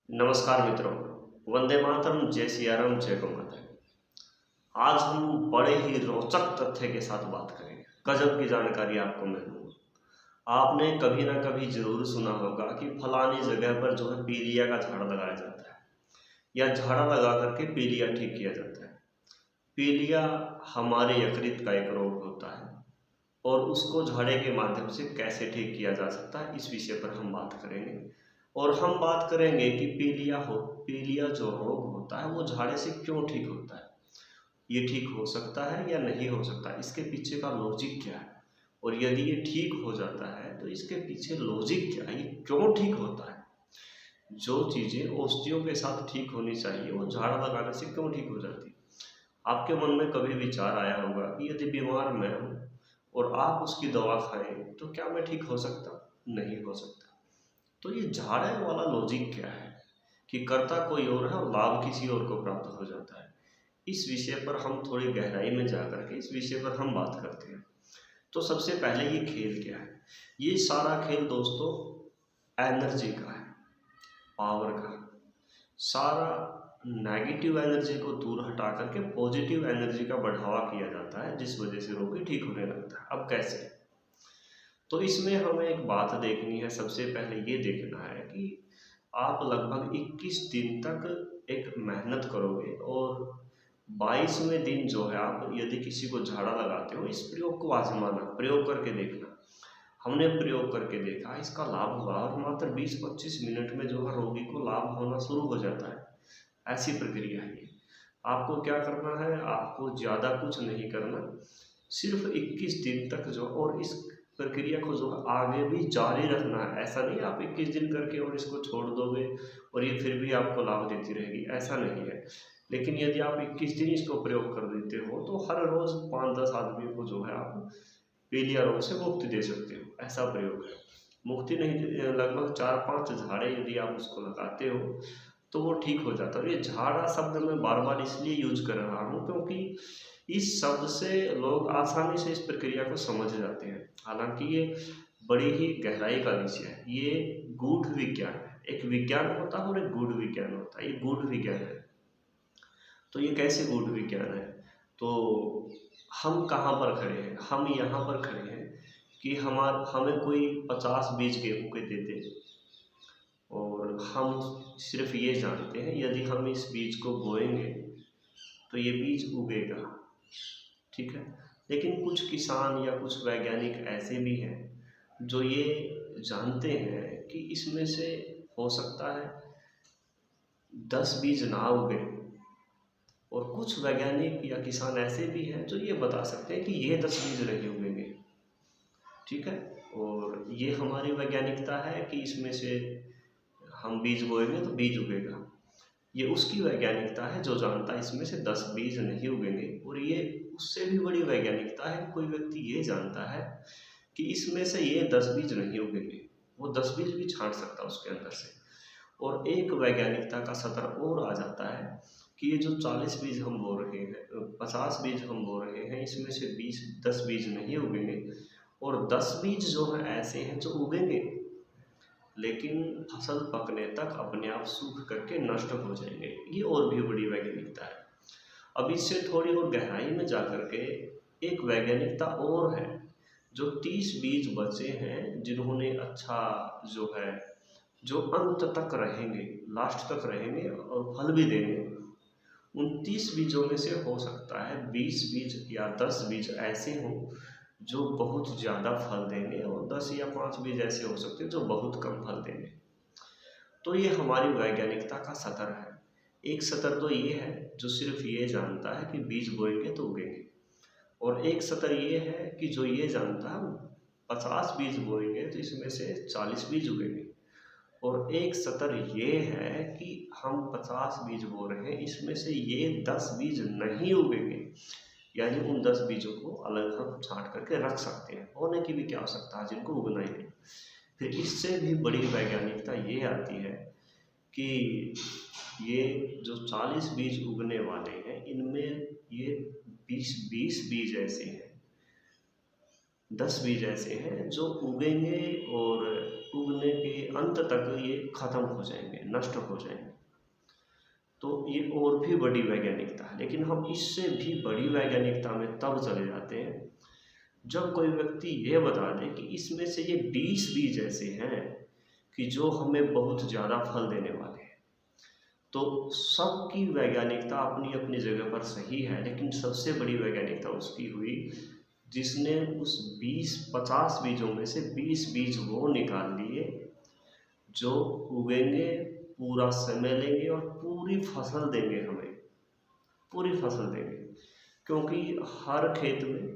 नमस्कार मित्रों, वंदे मातरम, जय सियाराम, जय गौ माता। आज हम बड़े ही रोचक तथ्य के साथ बात करेंगे। गजब की जानकारी आपको मैं दूंगा। आपने कभी ना कभी जरूर सुना होगा कि फलानी जगह पर जो है पीलिया का झाड़ लगाया जाता है या झाड़ा लगा करके पीलिया ठीक किया जाता है। पीलिया हमारे यकृत का एक रोग होता है और उसको झाड़े के माध्यम से कैसे ठीक किया जा सकता है, इस विषय पर हम बात करेंगे। और हम बात करेंगे कि पीलिया जो रोग होता है वो झाड़े से क्यों ठीक होता है, ये ठीक हो सकता है या नहीं हो सकता, इसके पीछे का लॉजिक क्या है, और यदि ये ठीक हो जाता है तो इसके पीछे लॉजिक क्या है, ये क्यों ठीक होता है। जो चीज़ें औषधियों के साथ ठीक होनी चाहिए वो झाड़ा लगाने से क्यों ठीक हो जाती है। आपके मन में कभी विचार आया होगा कि यदि बीमार मैं हूँ और आप उसकी दवा खाएं तो क्या मैं ठीक हो सकता? नहीं हो सकता। तो ये झाड़े वाला लॉजिक क्या है कि करता कोई और है और लाभ किसी और को प्राप्त हो जाता है। इस विषय पर हम थोड़ी गहराई में जाकर के इस विषय पर हम बात करते हैं। तो सबसे पहले ये खेल क्या है। ये सारा खेल दोस्तों एनर्जी का है, पावर का। सारा नेगेटिव एनर्जी को दूर हटा करके पॉजिटिव एनर्जी का बढ़ावा किया जाता है, जिस वजह से रोगी ठीक होने लगता है। अब कैसे? तो इसमें हमें एक बात देखनी है। सबसे पहले ये देखना है कि आप लगभग 21 दिन तक एक मेहनत करोगे और 22वें दिन जो है आप यदि किसी को झाड़ा लगाते हो, इस प्रयोग को आजमाना, प्रयोग करके देखना। हमने प्रयोग करके देखा, इसका लाभ हुआ और मात्र 20-25 मिनट में जो है रोगी को लाभ होना शुरू हो जाता है। ऐसी प्रक्रिया है ये। आपको क्या करना है, आपको ज़्यादा कुछ नहीं करना, सिर्फ 21 दिन तक जो, और इस प्रक्रिया को जो है आगे भी जारी रखना है। ऐसा नहीं आप 21 दिन करके और इसको छोड़ दोगे और ये फिर भी आपको लाभ देती रहेगी, ऐसा नहीं है। लेकिन यदि आप 21 दिन इसको प्रयोग कर देते हो तो हर रोज़ 5-10 आदमी को जो है आप पीलिया रोग से मुक्ति दे सकते हो, ऐसा प्रयोग है। मुक्ति नहीं, लगभग 4-5 झाड़े यदि आप उसको लगाते हो तो वो ठीक हो जाता है। और ये झाड़ा शब्द मैं बार बार इसलिए यूज कर रहा हूँ क्योंकि इस शब्द से लोग आसानी से इस प्रक्रिया को समझ जाते हैं। हालांकि ये बड़ी ही गहराई का विषय है, ये गूढ़ विज्ञान है। एक विज्ञान होता है और एक गूढ़ विज्ञान होता है, ये गूढ़ विज्ञान है। तो ये कैसे गूढ़ विज्ञान है? तो हम कहाँ पर खड़े हैं? हम यहाँ पर खड़े हैं कि हमें कोई 50 बीज गेहूँ के दे दे और हम सिर्फ ये जानते हैं यदि हम इस बीज को बोएंगे तो ये बीज उगेगा, ठीक है। लेकिन कुछ किसान या कुछ वैज्ञानिक ऐसे भी हैं जो ये जानते हैं कि इसमें से हो सकता है 10 बीज ना उगे, और कुछ वैज्ञानिक या किसान ऐसे भी हैं जो ये बता सकते हैं कि ये 10 बीज नहीं उगेंगे, ठीक है। और ये हमारी वैज्ञानिकता है कि इसमें से हम बीज बोएंगे तो बीज उगेगा। ये उसकी वैज्ञानिकता है जो जानता है इसमें से 10 बीज नहीं उगेंगे। और ये उससे भी बड़ी वैज्ञानिकता है, कोई व्यक्ति ये जानता है कि इसमें से ये 10 बीज नहीं उगेंगे, वो 10 बीज भी छांट सकता है उसके अंदर से। और एक वैज्ञानिकता का सतर और आ जाता है कि ये जो 40 बीज हम बो रहे हैं, 50 बीज हम बो रहे हैं, इसमें से 10 बीज नहीं उगेंगे और 10 बीज जो हैं ऐसे हैं जो उगेंगे लेकिन फसल पकने तक अपने आप सूख करके नष्ट हो जाएंगे। ये और भी बड़ी वैज्ञानिकता है। अब इससे थोड़ी और गहराई में जाकर के एक वैज्ञानिकता और है, जो 30 बीज बचे हैं जिन्होंने अच्छा जो है, जो अंत तक रहेंगे, लास्ट तक रहेंगे और फल भी देंगे। उन 30 बीजों में से हो सकता है 20 बीज या 10 बीज ऐसे हों जो बहुत ज़्यादा फल देंगे और 10 या 5 बीज ऐसे हो सकते हैं जो बहुत कम फल देंगे। तो ये हमारी वैज्ञानिकता का सतर है। एक सतर तो ये है जो सिर्फ ये जानता है कि बीज बोएंगे तो उगेंगे, और एक सतर ये है कि जो ये जानता है 50 बीज बोएंगे तो इसमें से 40 बीज उगेंगे। और एक सतर ये है कि हम 50 बीज बो रहे हैं, इसमें से ये 10 बीज नहीं उगेंगे, यानी उन 10 बीजों को अलग हम छांट करके रख सकते हैं, होने की भी क्या आवश्यकता है जिनको उगना ही नहीं। फिर इससे भी बड़ी वैज्ञानिकता ये आती है कि ये जो 40 बीज उगने वाले हैं इनमें ये 20 बीज ऐसे हैं 10 बीज ऐसे हैं जो उगेंगे और उगने के अंत तक ये खत्म हो जाएंगे, नष्ट हो जाएंगे। तो ये और भी बड़ी वैज्ञानिकता है, लेकिन हम इससे भी बड़ी वैज्ञानिकता में तब चले जाते हैं जब कोई व्यक्ति ये बता दे कि इसमें से ये 20 बीज ऐसे हैं कि जो हमें बहुत ज़्यादा फल देने वाले हैं। तो सबकी वैज्ञानिकता अपनी अपनी जगह पर सही है, लेकिन सबसे बड़ी वैज्ञानिकता उसकी हुई जिसने उस 20-50 बीजों में से 20 बीज वो निकाल लिए जो उगेंगे, पूरा समय लेंगे और पूरी फसल देंगे, हमें पूरी फसल देंगे। क्योंकि हर खेत में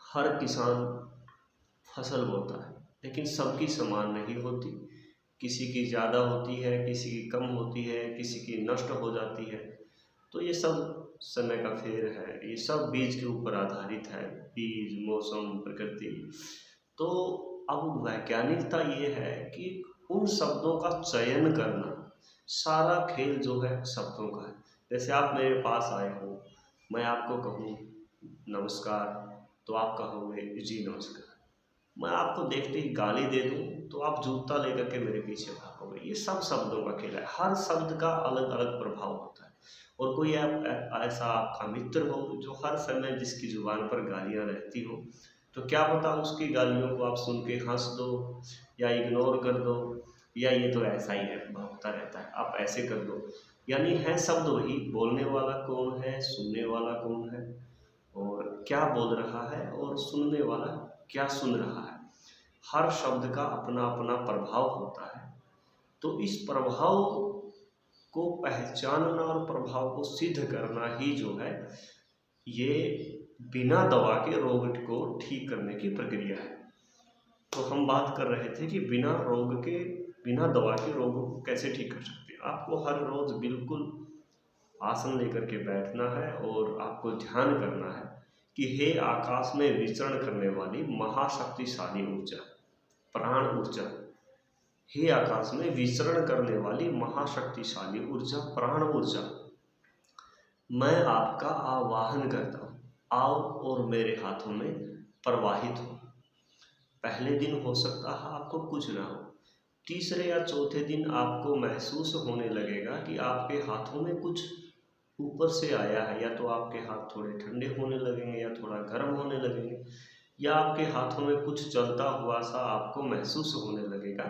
हर किसान फसल बोता है, लेकिन सबकी समान नहीं होती। किसी की ज़्यादा होती है, किसी की कम होती है, किसी की नष्ट हो जाती है। तो ये सब समय का फेर है, ये सब बीज के ऊपर आधारित है, बीज, मौसम, प्रकृति। तो अब वैज्ञानिकता ये है कि उन शब्दों का चयन करना, सारा खेल जो है शब्दों का है। जैसे आप मेरे पास आए हो, मैं आपको कहूँ नमस्कार, तो आप कहोगे जी नमस्कार। मैं आपको देखते ही गाली दे दूँ तो आप जूता लेकर के मेरे पीछे भागोगे। ये सब शब्दों का खेल है, हर शब्द का अलग अलग प्रभाव होता है। और कोई ऐसा आपका मित्र हो जो हर समय जिसकी जुबान पर गालियाँ रहती हो, तो क्या पता उसकी गालियों को आप सुन के हंस दो या इग्नोर कर दो, या ये तो ऐसा ही है, भागता रहता है, आप ऐसे कर दो। यानी है शब्द वही, बोलने वाला कौन है, सुनने वाला कौन है, और क्या बोल रहा है, और सुनने वाला क्या सुन रहा है। हर शब्द का अपना अपना प्रभाव होता है। तो इस प्रभाव को पहचानना और प्रभाव को सिद्ध करना ही जो है, ये बिना दवा के रोग को ठीक करने की प्रक्रिया है। तो हम बात कर रहे थे कि बिना दवा के रोग को कैसे ठीक कर सकते हैं। आपको हर रोज बिल्कुल आसन लेकर के बैठना है और आपको ध्यान करना है कि हे आकाश में विचरण करने वाली महाशक्तिशाली ऊर्जा, प्राण ऊर्जा, हे आकाश में विचरण करने वाली महाशक्तिशाली ऊर्जा, प्राण ऊर्जा, मैं आपका आवाहन करता हूँ, आओ और मेरे हाथों में प्रवाहित हो। पहले दिन हो सकता है आपको कुछ ना हो, तीसरे या चौथे दिन आपको महसूस होने लगेगा कि आपके हाथों में कुछ ऊपर से आया है। या तो आपके हाथ थोड़े ठंडे होने लगेंगे या थोड़ा गर्म होने लगेंगे, या आपके हाथों में कुछ चलता हुआ सा आपको महसूस होने लगेगा।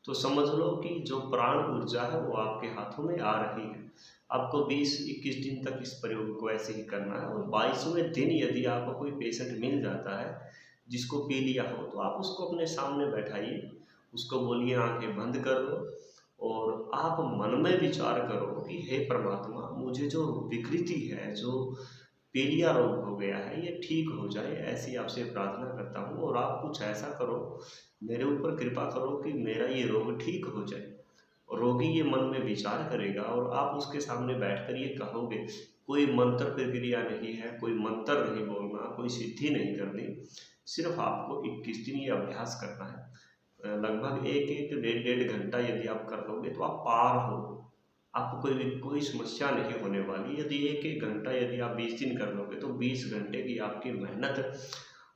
तो समझ लो कि जो प्राण ऊर्जा है वो आपके हाथों में आ रही है। आपको 20-21 दिन तक इस प्रयोग को ऐसे ही करना है, और 22वें दिन यदि आपको कोई पेशेंट मिल जाता है जिसको पी लिया हो, तो आप उसको अपने सामने बैठाइए, उसको बोलिए आंखें बंद कर दो, और आप मन में विचार करो कि हे परमात्मा, मुझे जो विकृति है, जो पीलिया रोग हो गया है, ये ठीक हो जाए, ऐसी आपसे प्रार्थना करता हूँ। और आप कुछ ऐसा करो, मेरे ऊपर कृपा करो कि मेरा ये रोग ठीक हो जाए। और रोगी ये मन में विचार करेगा और आप उसके सामने बैठकर ये कहोगे। कोई मंत्र प्रक्रिया नहीं है, कोई मंत्र नहीं बोलना, कोई सिद्धि नहीं करनी, सिर्फ आपको 21 दिन ये अभ्यास करना है। लगभग 1-1, 1.5 घंटा यदि आप कर लोगे तो आप पार हो, आपको कोई समस्या नहीं होने वाली। यदि 1-1 घंटा यदि आप 20 दिन कर लोगे तो 20 घंटे की आपकी मेहनत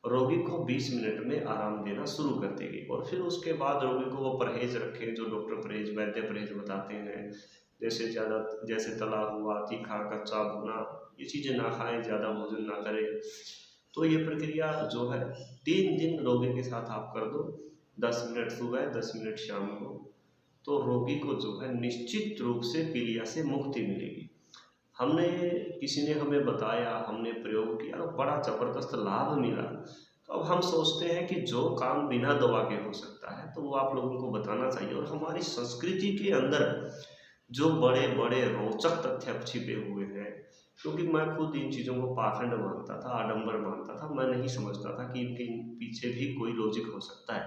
रोगी को 20 मिनट में आराम देना शुरू कर देगी। और फिर उसके बाद रोगी को वो परहेज रखे जो डॉक्टर परहेज, वैद्य परहेज बताते हैं, जैसे तला हुआ, तीखा, कच्चा, भुना, ये चीज़ें ना खाएं, ज़्यादा भोजन ना करें। तो ये प्रक्रिया जो है 3 दिन रोगी के साथ आप कर दो, 10 मिनट सुबह, 10 मिनट शाम को, तो रोगी को जो है निश्चित रूप से पीलिया से मुक्ति मिलेगी। किसी ने हमें बताया, हमने प्रयोग किया और बड़ा ज़बरदस्त लाभ मिला। तो अब हम सोचते हैं कि जो काम बिना दवा के हो सकता है तो वो आप लोगों को बताना चाहिए। और हमारी संस्कृति के अंदर जो बड़े बड़े रोचक तथ्य छिपे हुए हैं, क्योंकि मैं खुद इन चीज़ों को पाखंड मानता था, आडंबर मानता था, मैं नहीं समझता था कि इनके पीछे भी कोई लॉजिक हो सकता है।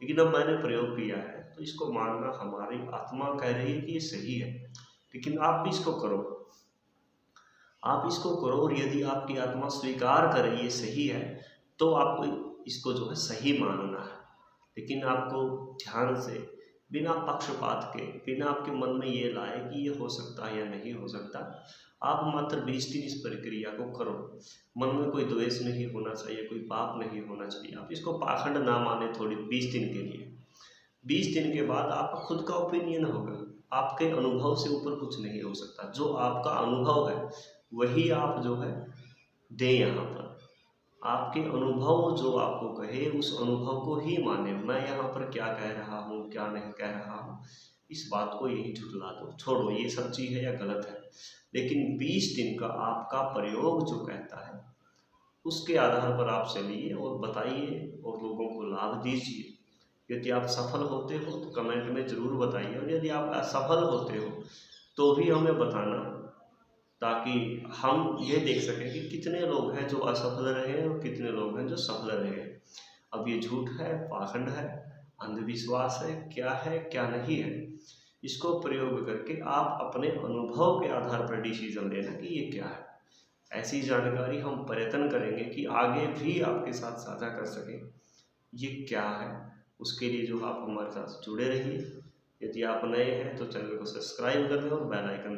लेकिन अब मैंने प्रयोग किया है तो इसको मानना, हमारी आत्मा कह रही है कि ये सही है, लेकिन आप भी इसको करो, आप इसको करो। और यदि आपकी आत्मा स्वीकार करे ये सही है, तो आपको इसको जो है सही मानना है। लेकिन आपको ध्यान से बिना पक्षपात के, बिना आपके मन में ये लाए कि ये हो सकता है या नहीं हो सकता, आप मात्र 20 दिन इस प्रक्रिया को करो। मन में कोई द्वेष नहीं होना चाहिए, कोई पाप नहीं होना चाहिए। आप इसको पाखंड ना माने थोड़ी 20 दिन के लिए। 20 दिन के बाद आपका खुद का ओपिनियन होगा, आपके अनुभव से ऊपर कुछ नहीं हो सकता। जो आपका अनुभव है वही आप जो है दें यहाँ पर। आपके अनुभव जो आपको कहे उस अनुभव को ही माने। मैं यहाँ पर क्या कह रहा हूँ, क्या नहीं कह रहा हूँ, इस बात को यही झुठला दो, छोड़ो ये सच्ची है या गलत है। लेकिन 20 दिन का आपका प्रयोग जो कहता है उसके आधार पर आप चलिए और बताइए और लोगों को लाभ दीजिए। यदि आप सफल होते हो तो कमेंट में ज़रूर बताइए, और यदि आप असफल होते हो तो भी हमें बताना, ताकि हम ये देख सकें कि कितने लोग हैं जो असफल रहे हैं और कितने लोग हैं जो सफल रहे हैं। अब ये झूठ है, पाखंड है, अंधविश्वास है, क्या नहीं है, इसको प्रयोग करके आप अपने अनुभव के आधार पर डिसीजन लेना कि ये क्या है। ऐसी जानकारी हम प्रयत्न करेंगे कि आगे भी आपके साथ साझा कर सकें ये क्या है। उसके लिए जो आप हमारे साथ जुड़े रहिए। यदि आप नए हैं तो चैनल को सब्सक्राइब कर दें और बेल आइकन